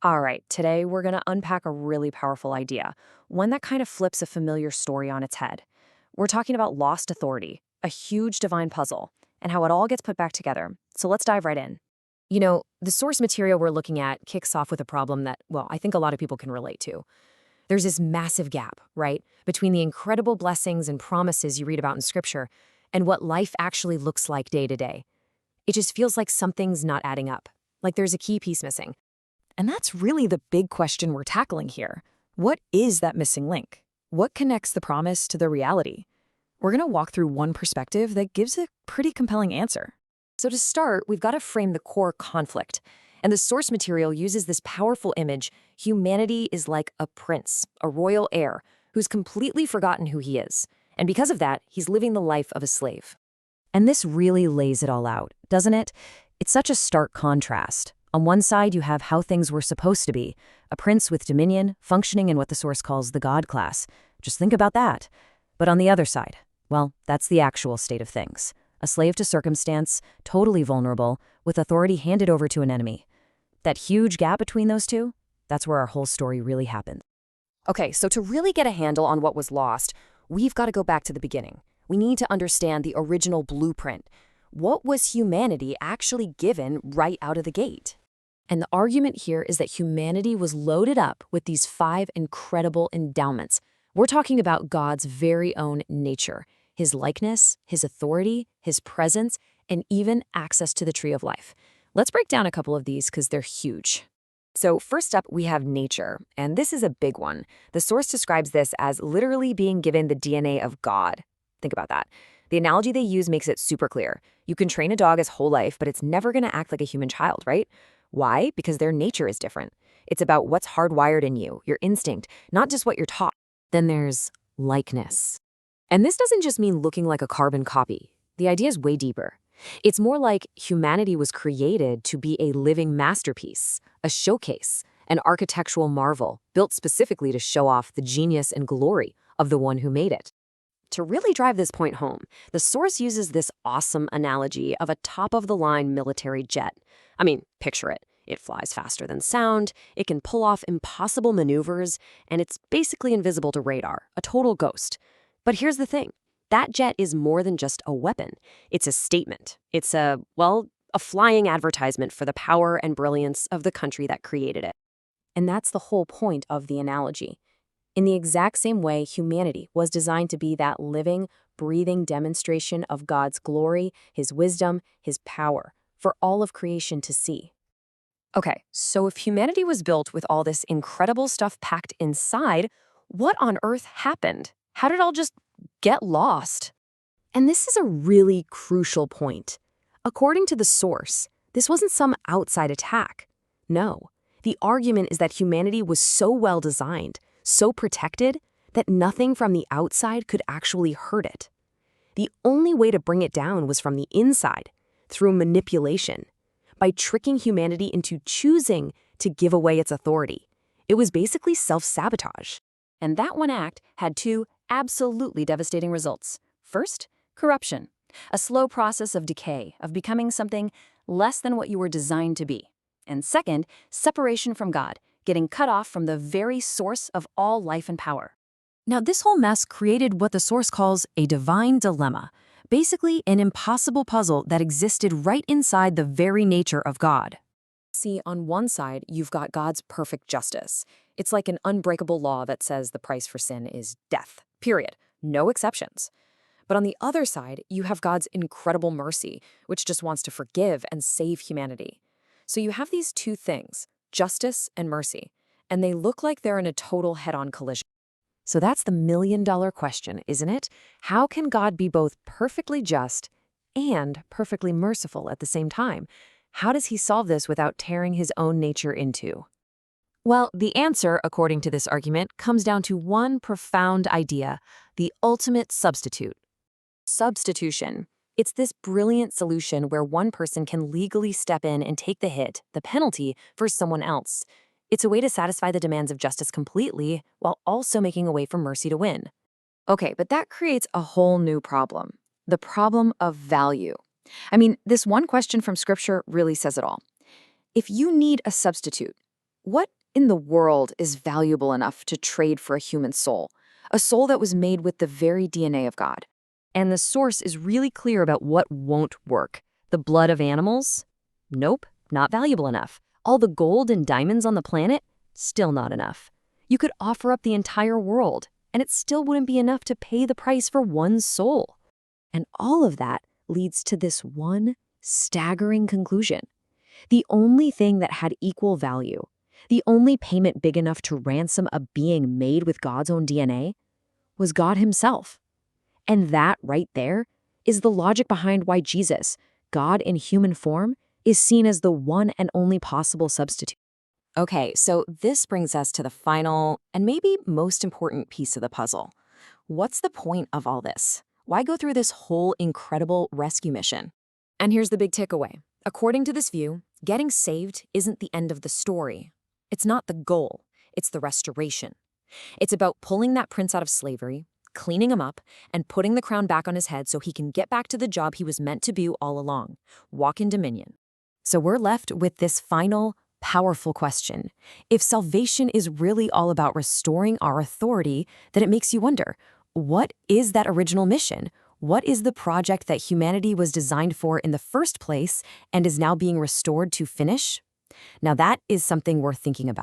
All right, today we're going to unpack a really powerful idea, one that kind of flips a familiar story on its head. We're talking about lost authority, a huge divine puzzle, and how it all gets put back together. So let's dive right in. The source material we're looking at kicks off with a problem that, well, I think a lot of people can relate to. There's this massive gap, right, between the incredible blessings and promises you read about in Scripture and what life actually looks like day to day. It just feels like something's not adding up, like there's a key piece missing. And that's really the big question we're tackling here. What is that missing link? What connects the promise to the reality? We're going to walk through one perspective that gives a pretty compelling answer. So to start, we've got to frame the core conflict. And the source material uses this powerful image: humanity is like a prince, a royal heir, who's completely forgotten who he is. And because of that, he's living the life of a slave. And this really lays it all out, doesn't it? It's such a stark contrast. On one side, you have how things were supposed to be, a prince with dominion, functioning in what the source calls the God class. Just think about that. But on the other side, well, that's the actual state of things. A slave to circumstance, totally vulnerable, with authority handed over to an enemy. That huge gap between those two, that's where our whole story really happens. Okay, so to really get a handle on what was lost, we've got to go back to the beginning. We need to understand the original blueprint. What was humanity actually given right out of the gate? And the argument here is that humanity was loaded up with these 5 incredible endowments. We're talking about God's very own nature, his likeness, his authority, his presence, and even access to the tree of life. Let's break down a couple of these because they're huge. So first up, we have nature, and this is a big one. The source describes this as literally being given the DNA of God. Think about that. The analogy they use makes it super clear. You can train a dog his whole life, but it's never going to act like a human child, right? Why? Because their nature is different. It's about what's hardwired in you, your instinct, not just what you're taught. Then there's likeness. And this doesn't just mean looking like a carbon copy. The idea is way deeper. It's more like humanity was created to be a living masterpiece, a showcase, an architectural marvel built specifically to show off the genius and glory of the one who made it. To really drive this point home, the source uses this awesome analogy of a top-of-the-line military jet. I mean, picture it. It flies faster than sound, it can pull off impossible maneuvers, and it's basically invisible to radar, a total ghost. But here's the thing. That jet is more than just a weapon. It's a statement. It's a flying advertisement for the power and brilliance of the country that created it. And that's the whole point of the analogy. In the exact same way, humanity was designed to be that living, breathing demonstration of God's glory, his wisdom, his power, for all of creation to see. Okay, so if humanity was built with all this incredible stuff packed inside, what on earth happened? How did it all just get lost? And this is a really crucial point. According to the source, this wasn't some outside attack. No, the argument is that humanity was so well designed, so protected, that nothing from the outside could actually hurt it. The only way to bring it down was from the inside, through manipulation, by tricking humanity into choosing to give away its authority. It was basically self-sabotage. And that one act had 2 absolutely devastating results. First, corruption, a slow process of decay, of becoming something less than what you were designed to be. And second, separation from God, getting cut off from the very source of all life and power. Now, this whole mess created what the source calls a divine dilemma, basically an impossible puzzle that existed right inside the very nature of God. See, on one side, you've got God's perfect justice. It's like an unbreakable law that says the price for sin is death, period. No exceptions. But on the other side, you have God's incredible mercy, which just wants to forgive and save humanity. So you have these 2 things, justice and mercy, and they look like they're in a total head-on collision. So that's the million-dollar question, isn't it? How can God be both perfectly just and perfectly merciful at the same time? How does he solve this without tearing his own nature in two? Well, the answer, according to this argument, comes down to one profound idea: the ultimate substitute. Substitution. It's this brilliant solution where one person can legally step in and take the hit, the penalty, for someone else. It's a way to satisfy the demands of justice completely while also making a way for mercy to win. Okay, but that creates a whole new problem: the problem of value. I mean, this one question from Scripture really says it all. If you need a substitute, What in the world is valuable enough to trade for a human soul? A soul that was made with the very DNA of God. And the source is really clear about what won't work. The blood of animals? Nope, not valuable enough. All the gold and diamonds on the planet? Still not enough. You could offer up the entire world, and it still wouldn't be enough to pay the price for one soul. And all of that leads to this one staggering conclusion. The only thing that had equal value, the only payment big enough to ransom a being made with God's own DNA, was God himself. And that right there is the logic behind why Jesus, God in human form, is seen as the one and only possible substitute. Okay, so this brings us to the final and maybe most important piece of the puzzle. What's the point of all this? Why go through this whole incredible rescue mission? And here's the big takeaway. According to this view, getting saved isn't the end of the story. It's not the goal. It's the restoration. It's about pulling that prince out of slavery, cleaning him up, and putting the crown back on his head so he can get back to the job he was meant to do all along, walk in dominion. So we're left with this final, powerful question. If salvation is really all about restoring our authority, then it makes you wonder, what is that original mission? What is the project that humanity was designed for in the first place and is now being restored to finish? Now that is something worth thinking about.